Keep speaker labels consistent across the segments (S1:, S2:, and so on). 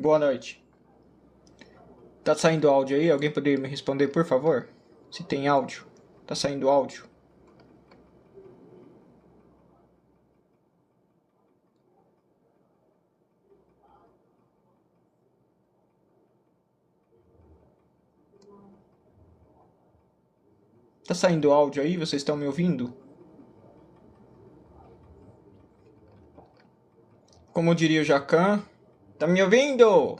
S1: Boa noite. Tá saindo áudio aí? Alguém poderia me responder, por favor? Se tem áudio. Tá saindo áudio? Tá saindo áudio aí? Vocês estão me ouvindo? Como diria o Jacan, tá me ouvindo?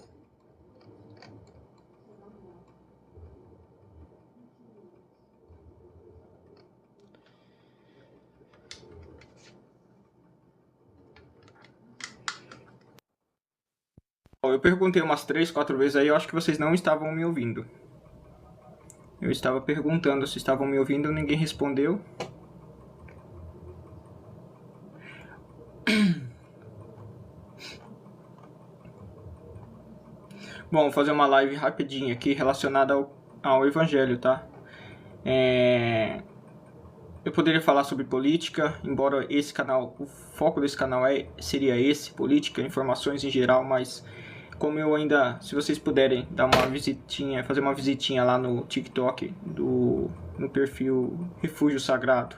S1: Eu perguntei umas 3, 4 vezes aí, eu acho que vocês não estavam me ouvindo. Eu estava perguntando se estavam me ouvindo, ninguém respondeu. Bom, vou fazer uma live rapidinha aqui relacionada ao Evangelho, tá? Eu poderia falar sobre política, embora esse canal, o foco desse canal seria esse, política, informações em geral, mas como eu ainda, se vocês puderem dar uma visitinha, fazer uma visitinha lá no TikTok, no perfil Refúgio Sagrado,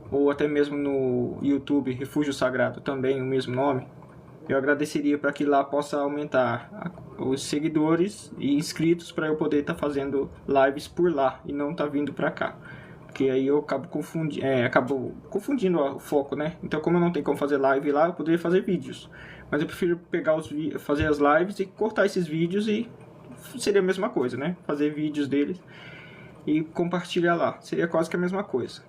S1: ou até mesmo no YouTube Refúgio Sagrado, também o mesmo nome, eu agradeceria para que lá possa aumentar os seguidores e inscritos para eu poder estar fazendo lives por lá e não estar vindo para cá. Porque aí eu acabo confundindo o foco, né? Então, como eu não tenho como fazer live lá, eu poderia fazer vídeos. Mas eu prefiro pegar fazer as lives e cortar esses vídeos e seria a mesma coisa, né? Fazer vídeos deles e compartilhar lá. Seria quase que a mesma coisa.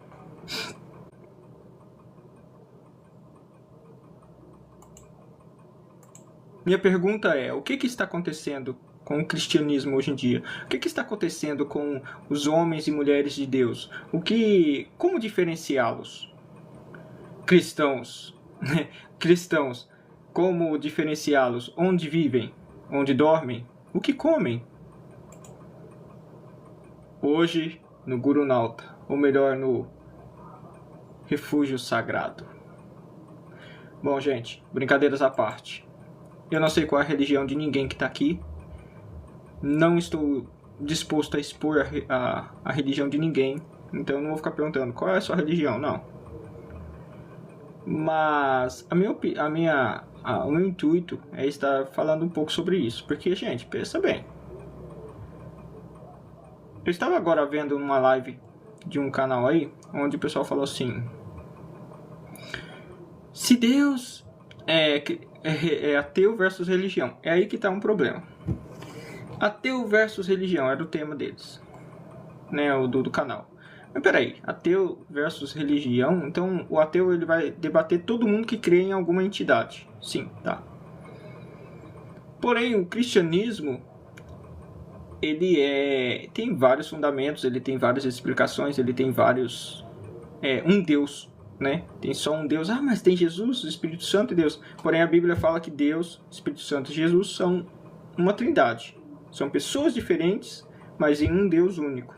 S1: Minha pergunta é, o que está acontecendo com o cristianismo hoje em dia? O que está acontecendo com os homens e mulheres de Deus? Como diferenciá-los? Cristãos, cristãos, como diferenciá-los? Onde vivem? Onde dormem? O que comem? Hoje, no Guru Nauta, ou melhor, no Refúgio Sagrado. Bom, gente, brincadeiras à parte. Eu não sei qual é a religião de ninguém que está aqui. Não estou disposto a expor a religião de ninguém. Então eu não vou ficar perguntando qual é a sua religião, não. Mas o meu intuito é estar falando um pouco sobre isso. Porque, gente, pensa bem. Eu estava agora vendo uma live de um canal aí, onde o pessoal falou assim: se Deus é ateu versus religião. É aí que está um problema. Ateu versus religião era o tema deles, né, o do canal. Mas peraí, ateu versus religião, então o ateu ele vai debater todo mundo que crê em alguma entidade. Sim, tá. Porém, o cristianismo, ele tem vários fundamentos, ele tem várias explicações, ele tem vários... um Deus, né? Tem só um Deus. Ah, mas tem Jesus, o Espírito Santo e Deus. Porém, a Bíblia fala que Deus, Espírito Santo e Jesus são uma trindade. São pessoas diferentes, mas em um Deus único.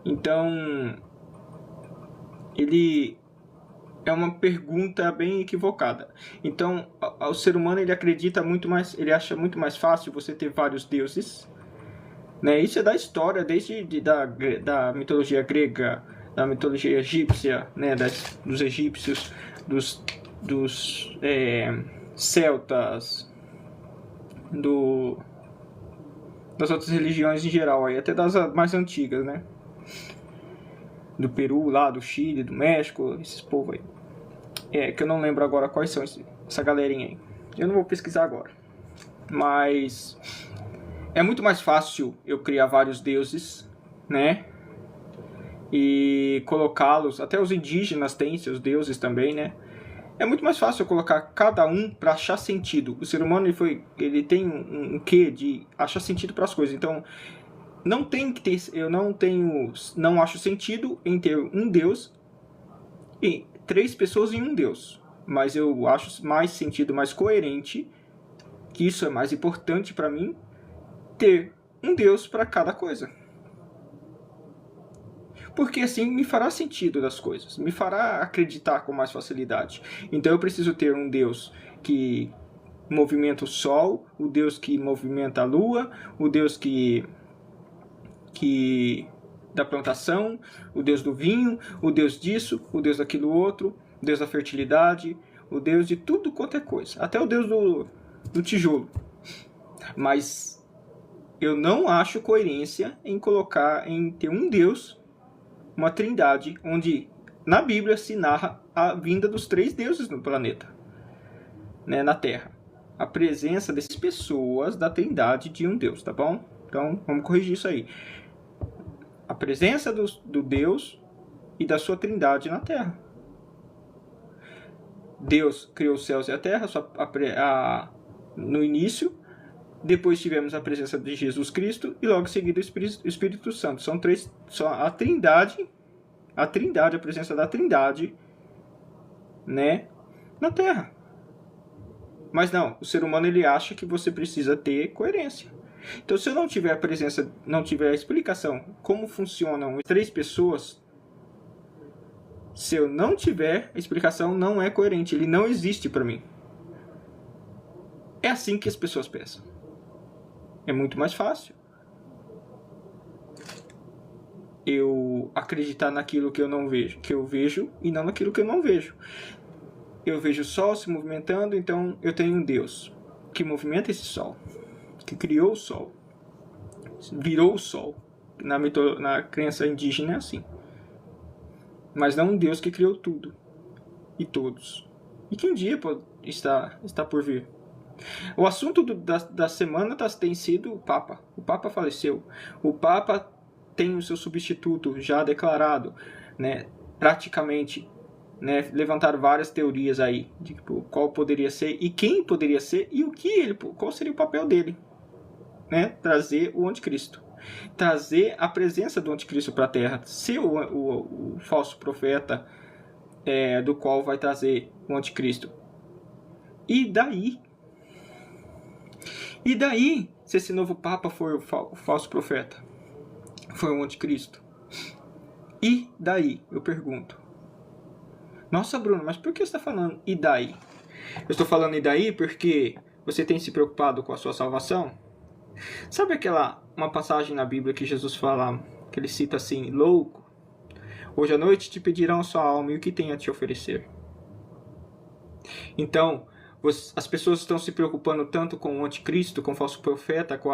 S1: Então, ele é uma pergunta bem equivocada. Então, o ser humano ele acredita muito mais, ele acha muito mais fácil você ter vários deuses, né? Isso é da história, desde da mitologia grega, da mitologia egípcia, né? Dos egípcios, dos celtas, das outras religiões em geral, aí, até das mais antigas, né? Do Peru, lá, do Chile, do México, esses povos aí. Que eu não lembro agora quais são essa galerinha aí. Eu não vou pesquisar agora. Mas é muito mais fácil eu criar vários deuses, né? E colocá-los, até os indígenas têm seus deuses também, né? É muito mais fácil eu colocar cada um para achar sentido. O ser humano ele tem um quê de achar sentido para as coisas. Então, não tem que ter, não acho sentido em ter um Deus e 3 pessoas em um Deus. Mas eu acho mais sentido, mais coerente, que isso é mais importante para mim, ter um Deus para cada coisa. Porque assim me fará sentido das coisas, me fará acreditar com mais facilidade. Então eu preciso ter um Deus que movimenta o sol, o Deus que movimenta a lua, o Deus que da plantação, o Deus do vinho, o Deus disso, o Deus daquilo outro, o Deus da fertilidade, o Deus de tudo quanto é coisa, até o Deus do tijolo. Mas eu não acho coerência em ter um Deus, uma trindade, onde na Bíblia se narra a vinda dos 3 deuses no planeta, né, na Terra. A presença dessas pessoas da trindade de um Deus, tá bom? Então, vamos corrigir isso aí. A presença do Deus e da sua trindade na Terra. Deus criou os céus e a Terra no início. Depois tivemos a presença de Jesus Cristo e logo em seguida o Espírito Santo. São 3, só a trindade, a presença da trindade, né, na Terra. Mas não, o ser humano ele acha que você precisa ter coerência. Então, se eu não tiver a presença, não tiver a explicação como funcionam as 3 pessoas, se eu não tiver a explicação, não é coerente, ele não existe para mim. É assim que as pessoas pensam. É muito mais fácil eu acreditar naquilo que eu não vejo, que eu vejo, e não naquilo que eu não vejo. Eu vejo o sol se movimentando, então eu tenho um Deus que movimenta esse sol, que criou o sol, virou o sol. Na crença indígena é assim. Mas não um Deus que criou tudo e todos. E que um dia está por vir. O assunto da semana tem sido o Papa. O Papa faleceu. O Papa tem o seu substituto já declarado, né? Praticamente, né? Levantaram várias teorias aí de qual poderia ser e quem poderia ser e qual seria o papel dele, né? Trazer o anticristo, trazer a presença do anticristo para a Terra, ser o falso profeta, do qual vai trazer o anticristo. E daí, se esse novo Papa for o falso profeta, foi o anticristo? E daí, eu pergunto. Nossa, Bruno, mas por que você está falando e daí? Eu estou falando e daí porque você tem se preocupado com a sua salvação? Sabe uma passagem na Bíblia que Jesus fala, que ele cita assim, louco, hoje à noite te pedirão a sua alma e o que tem a te oferecer. Então, as pessoas estão se preocupando tanto com o anticristo, com o falso profeta, com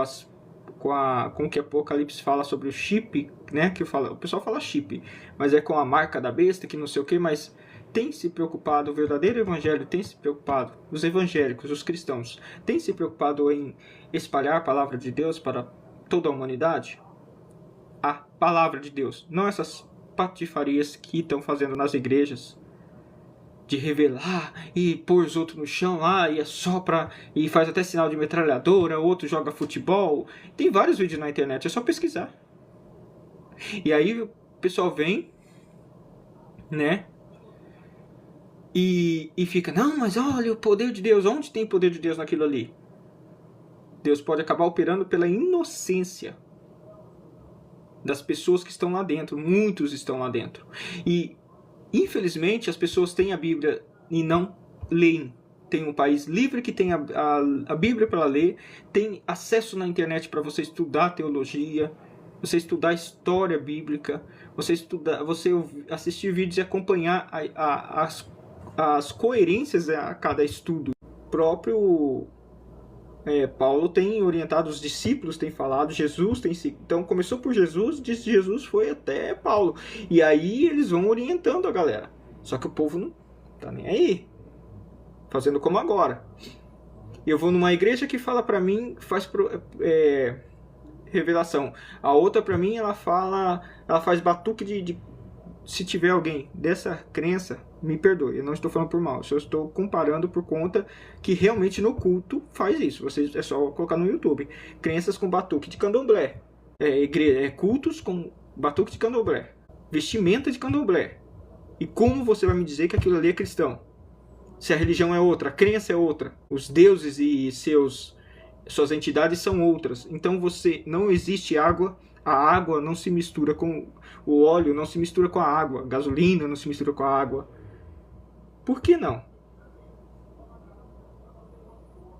S1: o que Apocalipse fala sobre o chip, né? O pessoal fala chip, mas é com a marca da besta, que não sei o que, mas tem se preocupado, o verdadeiro evangelho tem se preocupado, os evangélicos, os cristãos, tem se preocupado em espalhar a palavra de Deus para toda a humanidade? A palavra de Deus, não essas patifarias que estão fazendo nas igrejas, de revelar e pôr os outros no chão lá e assopra e faz até sinal de metralhadora, outro joga futebol. Tem vários vídeos na internet, é só pesquisar. E aí o pessoal vem, né? E fica, não, mas olha o poder de Deus, onde tem poder de Deus naquilo ali? Deus pode acabar operando pela inocência das pessoas que estão lá dentro, muitos estão lá dentro. E infelizmente, as pessoas têm a Bíblia e não leem. Tem um país livre que tem a Bíblia para ler, tem acesso na internet para você estudar teologia, você estudar história bíblica, você assistir vídeos e acompanhar as coerências a cada estudo. O próprio Paulo tem orientado os discípulos, tem falado, Jesus tem sido. Então começou por Jesus, disse Jesus, foi até Paulo. E aí eles vão orientando a galera. Só que o povo não tá nem aí. Fazendo como agora. Eu vou numa igreja que fala pra mim, faz revelação. A outra pra mim, ela faz batuque de se tiver alguém dessa crença, me perdoe, eu não estou falando por mal, eu estou comparando por conta que realmente no culto faz isso. É só colocar no YouTube, crenças com batuque de candomblé, cultos com batuque de candomblé, vestimenta de candomblé. E como você vai me dizer que aquilo ali é cristão? Se a religião é outra, a crença é outra, os deuses e suas entidades são outras. Então você não existe água, a água não se mistura com o óleo, não se mistura com a água, a gasolina não se mistura com a água. Por que não?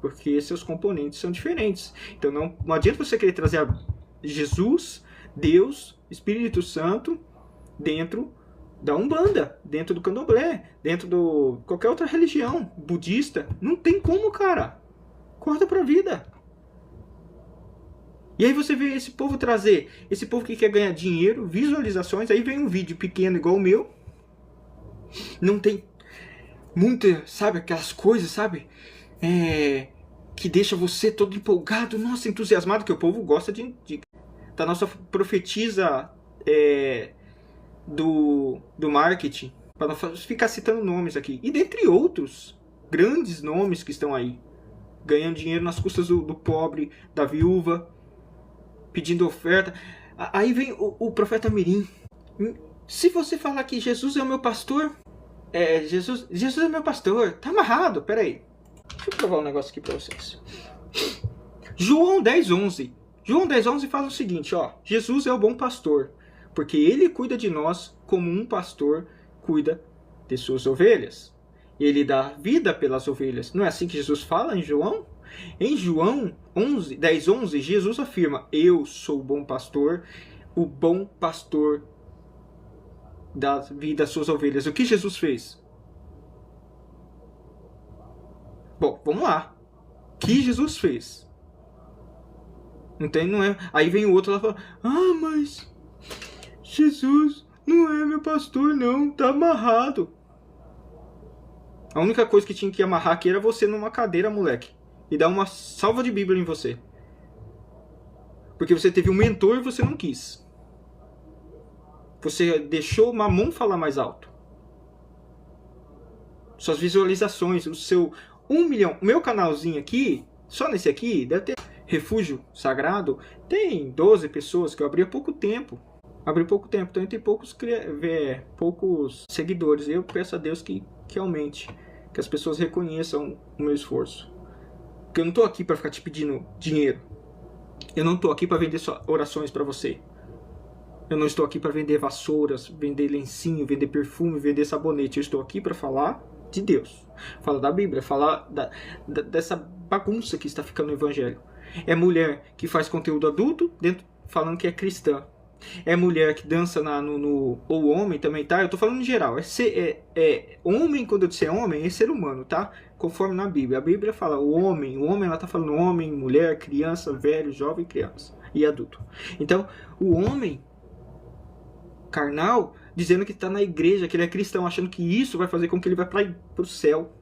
S1: Porque seus componentes são diferentes. Então não adianta você querer trazer Jesus, Deus, Espírito Santo dentro da Umbanda, dentro do Candomblé, dentro do qualquer outra religião budista. Não tem como, cara. Corta pra vida. E aí você vê esse povo trazer, esse povo que quer ganhar dinheiro, visualizações, aí vem um vídeo pequeno igual o meu. Não tem muita, sabe, aquelas coisas, sabe? Que deixa você todo empolgado, nossa, entusiasmado, que o povo gosta da nossa profetisa do marketing, para não ficar citando nomes aqui. E dentre outros grandes nomes que estão aí, ganhando dinheiro nas custas do pobre, da viúva, pedindo oferta. Aí vem o profeta Mirim. Se você falar que Jesus é o meu pastor, Jesus é meu pastor, tá amarrado, peraí. Deixa eu provar um negócio aqui pra vocês. João 10:11. João 10:11 fala o seguinte, ó. Jesus é o bom pastor, porque ele cuida de nós como um pastor cuida de suas ovelhas. Ele dá vida pelas ovelhas. Não é assim que Jesus fala em João? Em João 10:11, Jesus afirma: eu sou o bom pastor dá vida às suas ovelhas. O que Jesus fez? Bom, vamos lá. O que Jesus fez? Não é? Aí vem o outro lá e fala: ah, mas Jesus não é meu pastor não, tá amarrado. A única coisa que tinha que amarrar aqui era você numa cadeira, moleque, e dar uma salva de Bíblia em você. Porque você teve um mentor e você não quis. Você deixou o mamão falar mais alto. Suas visualizações, o seu 1 milhão. O meu canalzinho aqui, só nesse aqui, deve ter Refúgio Sagrado, tem 12 pessoas que eu abri há pouco tempo. Então tem poucos seguidores. Eu peço a Deus que aumente, que as pessoas reconheçam o meu esforço. Porque eu não estou aqui para ficar te pedindo dinheiro. Eu não estou aqui para vender só orações para você. Eu não estou aqui para vender vassouras, vender lencinho, vender perfume, vender sabonete. Eu estou aqui para falar de Deus. Falar da Bíblia, falar dessa bagunça que está ficando no Evangelho. É mulher que faz conteúdo adulto, falando que é cristã. É mulher que dança ou homem também, tá? Eu tô falando em geral. Homem, quando eu disser homem, é ser humano, tá? Conforme na Bíblia. A Bíblia fala o homem, ela tá falando homem, mulher, criança, velho, jovem, criança e adulto. Então, o homem carnal, dizendo que tá na igreja, que ele é cristão, achando que isso vai fazer com que ele vá pro céu.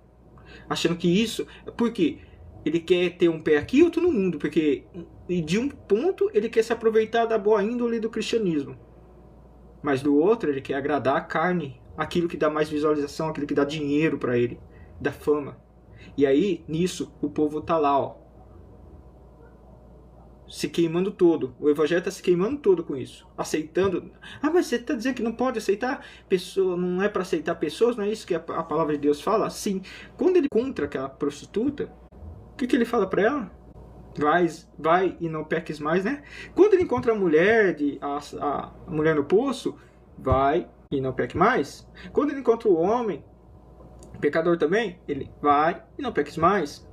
S1: Achando que isso... Por quê? Ele quer ter um pé aqui e outro no mundo, porque de um ponto ele quer se aproveitar da boa índole do cristianismo, mas do outro ele quer agradar a carne, aquilo que dá mais visualização, aquilo que dá dinheiro para ele, dá fama. E aí, nisso, o povo tá lá, ó, se queimando todo. O evangelho está se queimando todo com isso, aceitando. Ah, mas você está dizendo que não pode aceitar pessoa, não é para aceitar pessoas, não é isso que a palavra de Deus fala? Sim. Quando ele encontra aquela prostituta, o que ele fala para ela? Vai e não peques mais, né? Quando ele encontra a mulher, a mulher no poço, vai e não peque mais. Quando ele encontra o homem, pecador também, ele vai e não peques mais.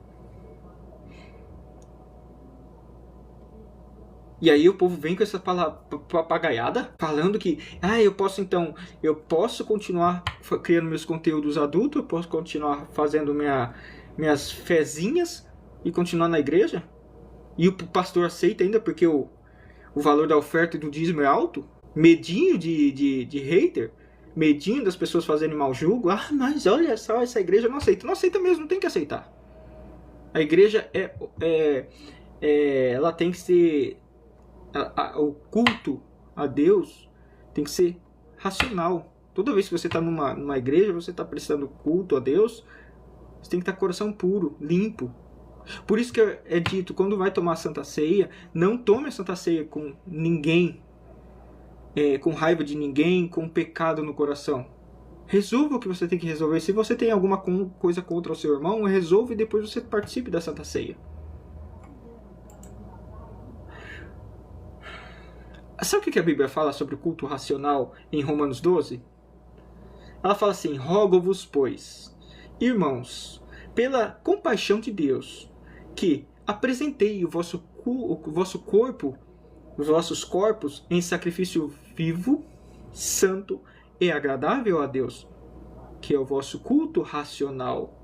S1: E aí o povo vem com essa papagaiada, falando que eu posso continuar criando meus conteúdos adultos, eu posso continuar fazendo minhas fezinhas e continuar na igreja. E o pastor aceita ainda porque o valor da oferta e do dízimo é alto. Medinho de hater, medinho das pessoas fazendo mau julgo. Ah, mas olha só, essa igreja não aceita. Não aceita mesmo, não tem que aceitar. A igreja ela tem que ser... o culto a Deus tem que ser racional. Toda vez que você está numa igreja, você está prestando culto a Deus, você tem que estar com o coração puro, limpo. Por isso que é dito, quando vai tomar a Santa Ceia, não tome a Santa Ceia com ninguém, com raiva de ninguém, com pecado no coração. Resolva o que você tem que resolver. Se você tem alguma coisa contra o seu irmão, resolva e depois você participe da Santa Ceia. Sabe o que a Bíblia fala sobre o culto racional em Romanos 12? Ela fala assim: rogo-vos, pois, irmãos, pela compaixão de Deus, que apresentei o vosso corpo, os vossos corpos, em sacrifício vivo, santo e agradável a Deus, que é o vosso culto racional.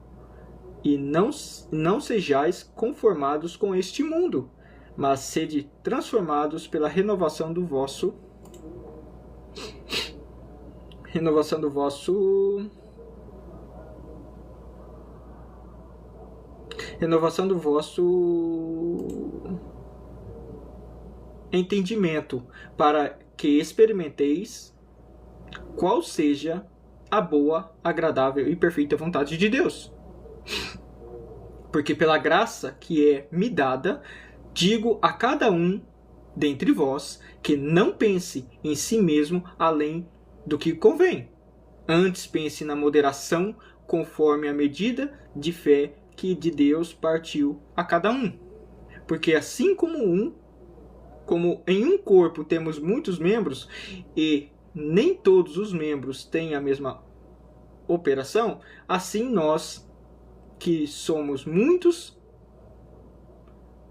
S1: E não sejais conformados com este mundo, mas sede transformados pela renovação do vosso entendimento, para que experimenteis qual seja a boa, agradável e perfeita vontade de Deus. Porque pela graça que é me dada, digo a cada um dentre vós que não pense em si mesmo além do que convém. Antes pense na moderação, conforme a medida de fé que de Deus partiu a cada um. Porque assim como em um corpo temos muitos membros, e nem todos os membros têm a mesma operação, assim nós, que somos muitos,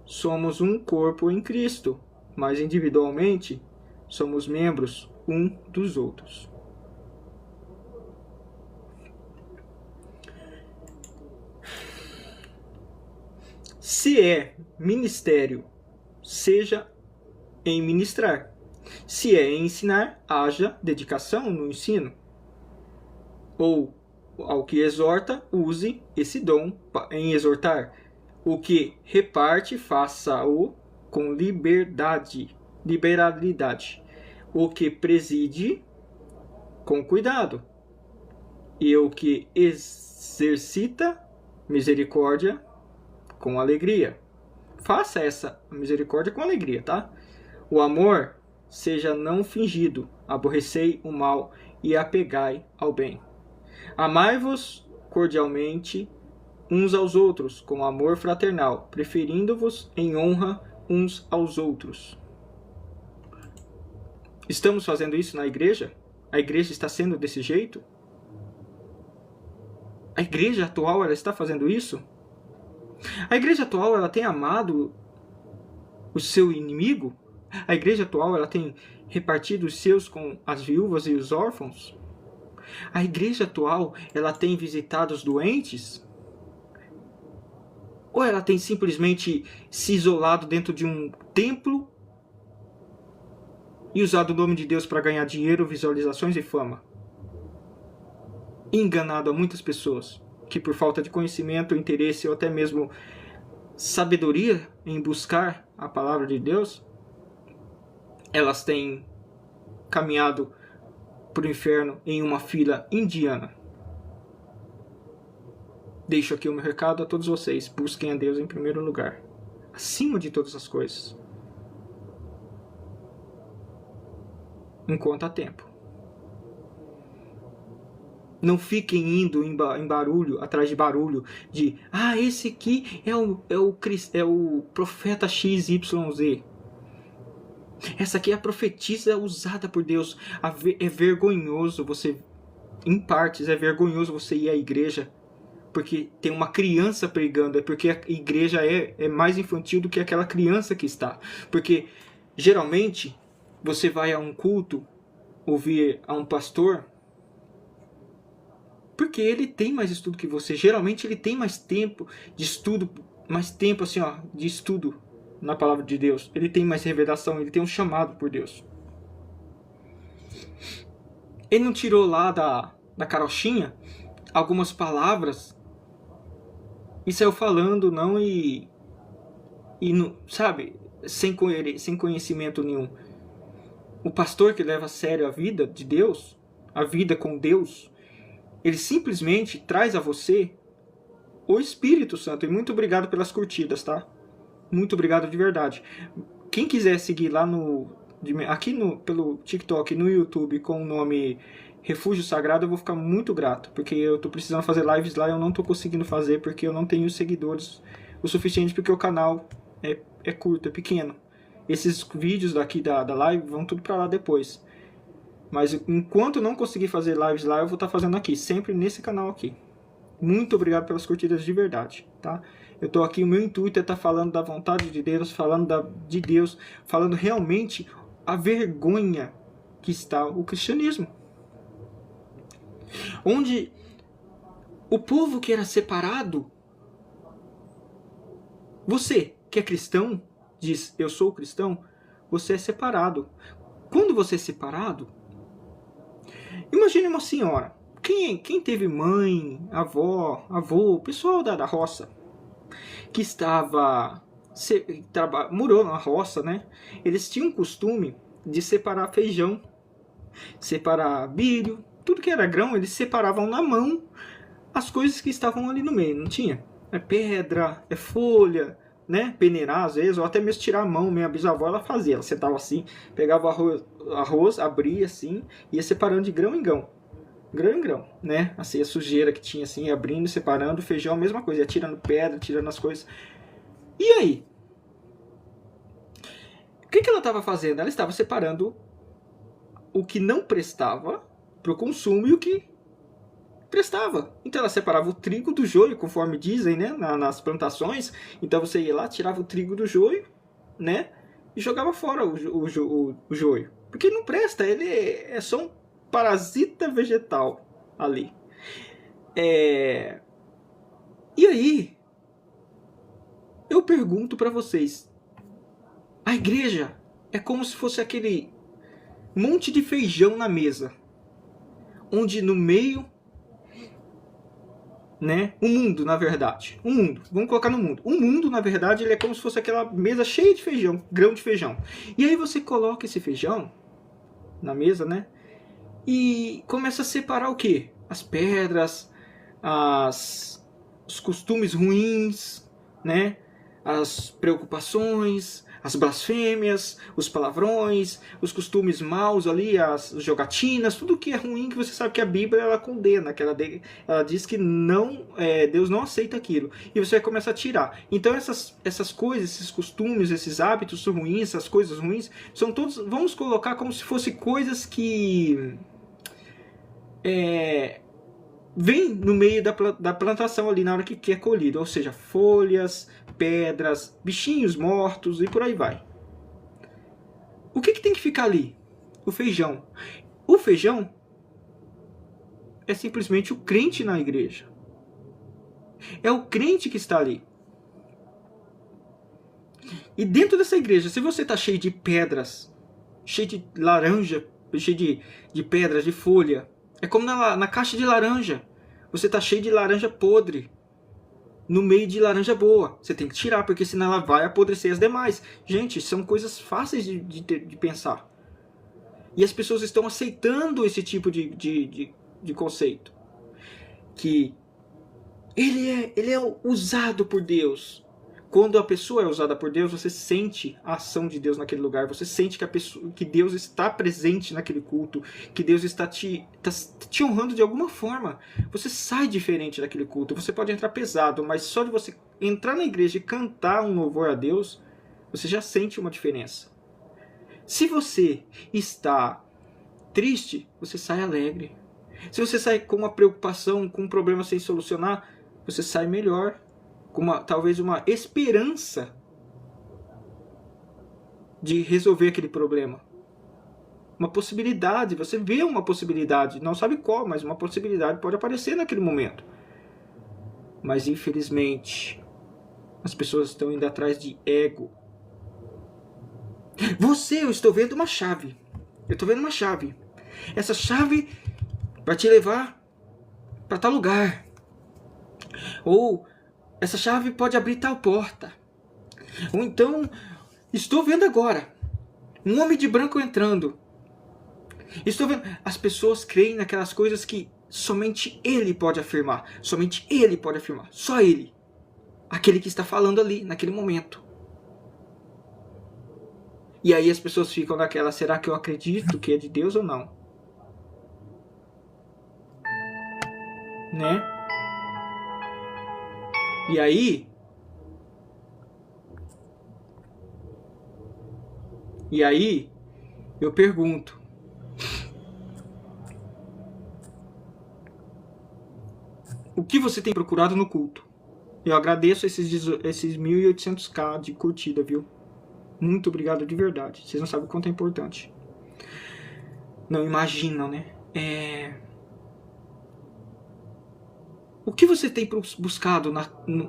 S1: somos um corpo em Cristo, mas individualmente somos membros um dos outros. Se é ministério, seja em ministrar. Se é em ensinar, haja dedicação no ensino. Ou, ao que exorta, use esse dom em exortar. O que reparte, faça-o com liberalidade. O que preside, com cuidado. E o que exercita misericórdia, com alegria. Faça essa misericórdia com alegria, tá? O amor seja não fingido. Aborrecei o mal e apegai ao bem. Amai-vos cordialmente uns aos outros, com amor fraternal, preferindo-vos em honra uns aos outros. Estamos fazendo isso na igreja? A igreja está sendo desse jeito? A igreja atual, ela está fazendo isso? A igreja atual, ela tem amado o seu inimigo? A igreja atual, ela tem repartido os seus com as viúvas e os órfãos? A igreja atual, ela tem visitado os doentes? Ou ela tem simplesmente se isolado dentro de um templo e usado o nome de Deus para ganhar dinheiro, visualizações e fama? E enganado a muitas pessoas que, por falta de conhecimento, interesse ou até mesmo sabedoria em buscar a palavra de Deus, elas têm caminhado para o inferno em uma fila indiana. Deixo aqui o meu recado a todos vocês: busquem a Deus em primeiro lugar, acima de todas as coisas, enquanto há tempo. Não fiquem indo em barulho, atrás de barulho, de esse aqui é o profeta XYZ. Essa aqui é a profetisa usada por Deus. É vergonhoso você, em partes, é vergonhoso você ir à igreja porque tem uma criança pregando. É porque a igreja é mais infantil do que aquela criança que está. Porque, geralmente, você vai a um culto, ouvir a um pastor, porque ele tem mais estudo que você. Geralmente ele tem mais tempo de estudo, mais tempo assim, de estudo na palavra de Deus. Ele tem mais revelação, ele tem um chamado por Deus. Ele não tirou lá da carochinha algumas palavras e saiu falando, não, e não, sabe, sem conhecimento nenhum. O pastor que leva a sério a vida de Deus, a vida com Deus, ele simplesmente traz a você o Espírito Santo. E muito obrigado pelas curtidas, tá? Muito obrigado de verdade. Quem quiser seguir lá pelo TikTok, no YouTube, com o nome Refúgio Sagrado, eu vou ficar muito grato, porque eu tô precisando fazer lives lá e eu não tô conseguindo fazer, porque eu não tenho seguidores o suficiente, porque o canal é curto, é pequeno. Esses vídeos daqui da live vão tudo para lá depois. Mas enquanto eu não conseguir fazer lives lá, eu vou estar fazendo aqui, sempre nesse canal aqui. Muito obrigado pelas curtidas de verdade, tá? Eu tô aqui, o meu intuito é estar falando da vontade de Deus, falando de Deus, falando realmente a vergonha que está o cristianismo. Onde o povo que era separado, você que é cristão, diz, eu sou cristão, você é separado. Quando você é separado, imagine uma senhora. Quem teve mãe, avó, avô, pessoal da roça, que morou na roça, né? Eles tinham o costume de separar feijão, separar milho, tudo que era grão, eles separavam na mão as coisas que estavam ali no meio, não tinha? É pedra, é folha, né? Peneirar às vezes, ou até mesmo tirar a mão. Minha bisavó ela fazia, ela sentava assim, pegava o arroz, abria assim, ia separando de grão em grão. Grão em grão, né? Assim, a sujeira que tinha assim, abrindo, separando, feijão, a mesma coisa, ia tirando pedra, tirando as coisas. E aí? O que ela estava fazendo? Ela estava separando o que não prestava para o consumo e o que prestava. Então ela separava o trigo do joio, conforme dizem, né, nas plantações. Então você ia lá, tirava o trigo do joio, né, e jogava fora o joio. Porque não presta, ele é só um parasita vegetal ali. E aí, eu pergunto para vocês, a igreja é como se fosse aquele monte de feijão na mesa, onde no meio, né, o mundo, na verdade, o mundo, vamos colocar no mundo, o mundo, na verdade, ele é como se fosse aquela mesa cheia de feijão, grão de feijão. E aí você coloca esse feijão na mesa, né, e começa a separar o quê? As pedras, os costumes ruins, né? As preocupações, as blasfêmias, os palavrões, os costumes maus ali, as jogatinas, tudo que é ruim que você sabe que a Bíblia ela condena, que ela diz que não, Deus não aceita aquilo. E você vai começar a tirar. Então essas coisas, esses costumes, esses hábitos ruins, essas coisas ruins, são todos, vamos colocar como se fossem coisas que vem no meio da plantação ali na hora que é colhido, ou seja, folhas, pedras, bichinhos mortos e por aí vai. O que tem que ficar ali? O feijão. O feijão é simplesmente o crente na igreja. É o crente que está ali. E dentro dessa igreja, se você está cheio de pedras, cheio de laranja, cheio de pedras, de folha, é como na caixa de laranja. Você está cheio de laranja podre no meio de laranja boa. Você tem que tirar, porque senão ela vai apodrecer as demais. Gente, são coisas fáceis de pensar. E as pessoas estão aceitando esse tipo de conceito. Que ele é usado por Deus. Quando a pessoa é usada por Deus, você sente a ação de Deus naquele lugar, você sente que Deus está presente naquele culto, que Deus está te honrando de alguma forma. Você sai diferente daquele culto, você pode entrar pesado, mas só de você entrar na igreja e cantar um louvor a Deus, você já sente uma diferença. Se você está triste, você sai alegre. Se você sai com uma preocupação, com um problema sem solucionar, você sai melhor. Com talvez uma esperança de resolver aquele problema. Uma possibilidade, você vê uma possibilidade, não sabe qual, mas uma possibilidade pode aparecer naquele momento. Mas infelizmente, as pessoas estão indo atrás de ego. Eu estou vendo uma chave. Eu estou vendo uma chave. Essa chave vai te levar para tal lugar. Ou essa chave pode abrir tal porta. Ou então, estou vendo agora um homem de branco entrando. Estou vendo. As pessoas creem naquelas coisas que somente ele pode afirmar. Somente ele pode afirmar. Só ele. Aquele que está falando ali, naquele momento. E aí as pessoas ficam naquela, será que eu acredito que é de Deus ou não? Né? E aí, E aí, eu pergunto, o que você tem procurado no culto? Eu agradeço esses 1.800k de curtida, viu? Muito obrigado de verdade. Vocês não sabem o quanto é importante. Não imaginam, né? O que você tem buscado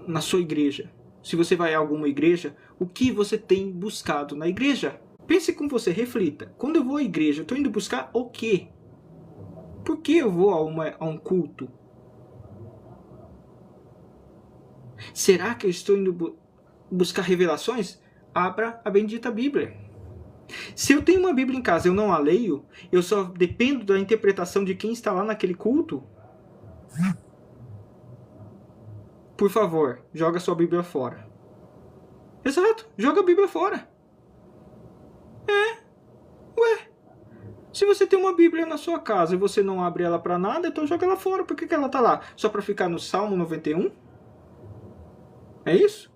S1: na sua igreja? Se você vai a alguma igreja, o que você tem buscado na igreja? Pense com você, reflita. Quando eu vou à igreja, eu estou indo buscar o quê? Por que eu vou a um culto? Será que eu estou indo buscar revelações? Abra a bendita Bíblia. Se eu tenho uma Bíblia em casa e eu não a leio, eu só dependo da interpretação de quem está lá naquele culto? Por favor, joga sua Bíblia fora. Exato, joga a Bíblia fora. Se você tem uma Bíblia na sua casa e você não abre ela para nada, então joga ela fora. Por que ela está lá? Só para ficar no Salmo 91? É isso?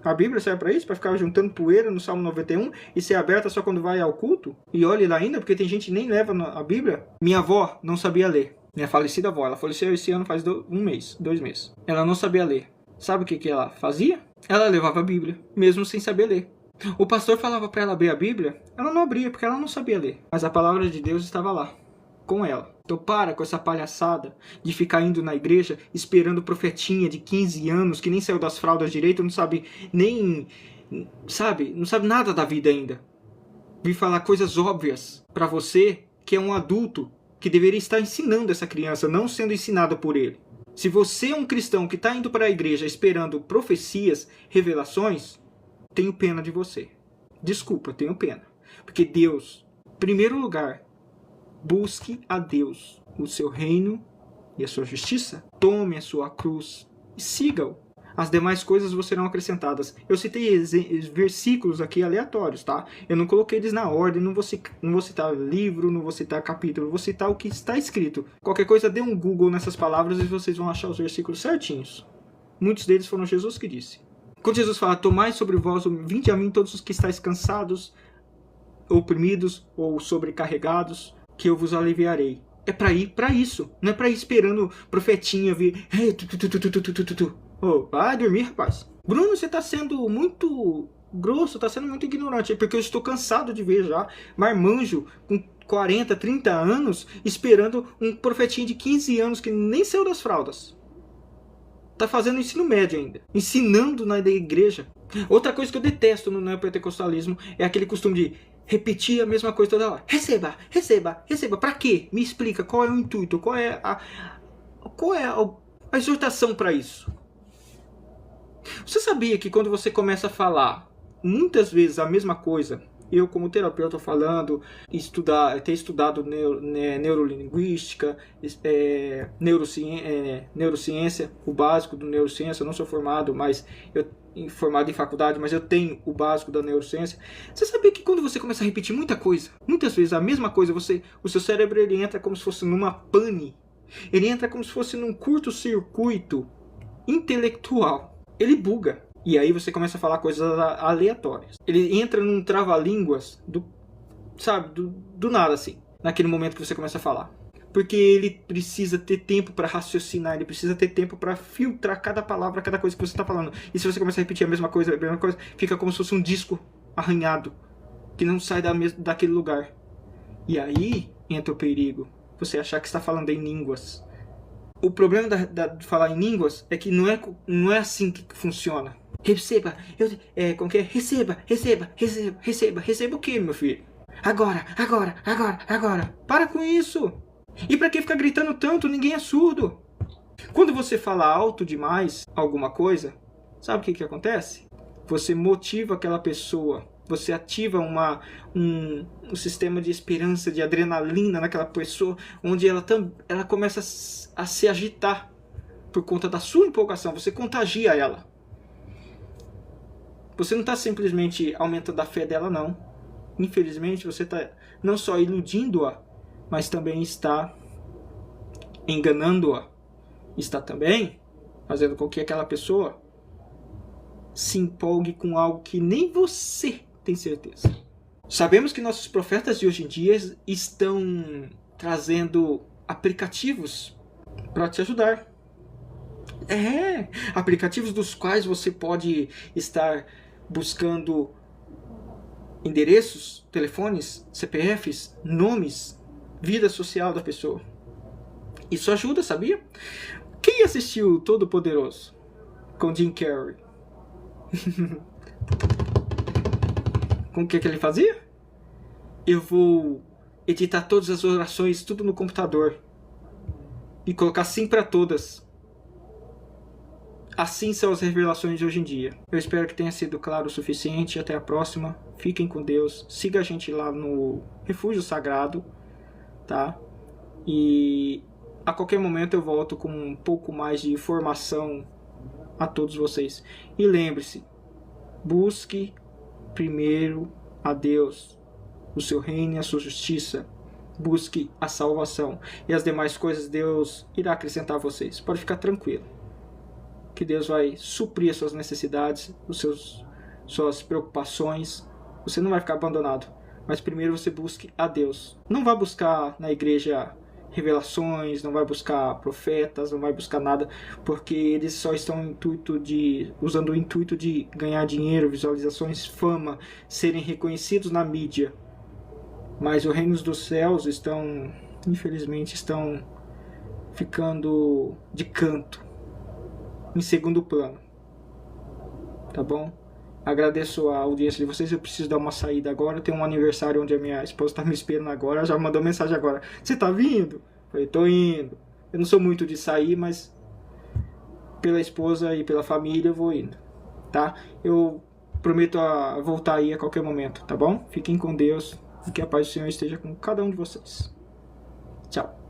S1: A Bíblia serve para isso? Para ficar juntando poeira no Salmo 91 e ser aberta só quando vai ao culto? E olhe lá ainda, porque tem gente que nem leva a Bíblia. Minha avó não sabia ler. Minha falecida avó, ela faleceu esse ano faz 2 meses. Ela não sabia ler. Sabe o que ela fazia? Ela levava a Bíblia, mesmo sem saber ler. O pastor falava para ela abrir a Bíblia, ela não abria porque ela não sabia ler. Mas a palavra de Deus estava lá, com ela. Então para com essa palhaçada de ficar indo na igreja esperando profetinha de 15 anos que nem saiu das fraldas direito, não sabe nem, não sabe nada da vida ainda. Vir falar coisas óbvias para você que é um adulto que deveria estar ensinando essa criança, não sendo ensinado por ele. Se você é um cristão que está indo para a igreja esperando profecias, revelações, tenho pena de você. Desculpa, tenho pena. Porque Deus, em primeiro lugar, busque a Deus, o seu reino e a sua justiça. Tome a sua cruz e siga-o. As demais coisas vos serão acrescentadas. Eu citei versículos aqui aleatórios, tá? Eu não coloquei eles na ordem, não vou citar livro, não vou citar capítulo, vou citar o que está escrito. Qualquer coisa, dê um Google nessas palavras e vocês vão achar os versículos certinhos. Muitos deles foram Jesus que disse. Quando Jesus fala, tomai sobre vós, vinde a mim todos os que estáis cansados, oprimidos ou sobrecarregados, que eu vos aliviarei. É para ir para isso, não é para ir esperando profetinha vir. Vai dormir, rapaz. Bruno, você está sendo muito grosso, está sendo muito ignorante, porque eu estou cansado de ver já marmanjo com 40, 30 anos esperando um profetinho de 15 anos que nem saiu das fraldas. Tá fazendo ensino médio ainda, ensinando na igreja. Outra coisa que eu detesto no neopentecostalismo é aquele costume de repetir a mesma coisa toda hora. Receba, receba, receba. Pra quê? Me explica qual é o intuito, qual é a exortação para isso. Você sabia que quando você começa a falar muitas vezes a mesma coisa, eu como terapeuta falando, ter estudado neurolinguística, neurociência, o básico do neurociência, eu não sou formado, formado em faculdade, mas eu tenho o básico da neurociência. Você sabia que quando você começa a repetir muita coisa, muitas vezes a mesma coisa, o seu cérebro ele entra como se fosse numa pane, ele entra como se fosse num curto-circuito intelectual. Ele buga. E aí você começa a falar coisas aleatórias. Ele entra num trava-línguas do nada, assim. Naquele momento que você começa a falar. Porque ele precisa ter tempo para raciocinar. Ele precisa ter tempo para filtrar cada palavra, cada coisa que você está falando. E se você começa a repetir a mesma coisa, fica como se fosse um disco arranhado. Que não sai daquele lugar. E aí entra o perigo. Você achar que está falando em línguas. O problema de falar em línguas é que não é assim que funciona. Receba, receba o que, meu filho? Agora. Para com isso. E pra que ficar gritando tanto? Ninguém é surdo. Quando você fala alto demais alguma coisa, sabe o que acontece? Você motiva aquela pessoa. Você ativa um sistema de esperança, de adrenalina naquela pessoa, onde ela começa a se agitar por conta da sua empolgação. Você contagia ela. Você não está simplesmente aumentando a fé dela, não. Infelizmente, você está não só iludindo-a, mas também está enganando-a. Está também fazendo com que aquela pessoa se empolgue com algo que nem você tem certeza. Sabemos que nossos profetas de hoje em dia estão trazendo aplicativos para te ajudar. Aplicativos dos quais você pode estar buscando endereços, telefones, CPFs, nomes, vida social da pessoa. Isso ajuda, sabia? Quem assistiu Todo-Poderoso com Jim Carrey? Com o que ele fazia? Eu vou editar todas as orações, tudo no computador, e colocar sim para todas. Assim são as revelações de hoje em dia. Eu espero que tenha sido claro o suficiente. Até a próxima. Fiquem com Deus. Siga a gente lá no Refúgio Sagrado, tá? E a qualquer momento eu volto com um pouco mais de informação a todos vocês. E lembre-se, busque primeiro a Deus, o seu reino e a sua justiça. Busque a salvação. E as demais coisas Deus irá acrescentar a vocês. Pode ficar tranquilo, que Deus vai suprir as suas necessidades, suas preocupações. Você não vai ficar abandonado. Mas primeiro você busque a Deus. Não vá buscar na igreja revelações, não vai buscar profetas, não vai buscar nada, porque eles só estão usando o intuito de ganhar dinheiro, visualizações, fama, serem reconhecidos na mídia. Mas os reinos dos céus infelizmente, estão ficando de canto, em segundo plano. Tá bom? Agradeço a audiência de vocês. Eu preciso dar uma saída agora. Tem um aniversário onde a minha esposa está me esperando agora. Ela já mandou mensagem agora: você tá vindo? Eu falei: tô indo. Eu não sou muito de sair, mas pela esposa e pela família eu vou indo, tá? Eu prometo voltar aí a qualquer momento, tá bom? Fiquem com Deus e que a paz do Senhor esteja com cada um de vocês. Tchau.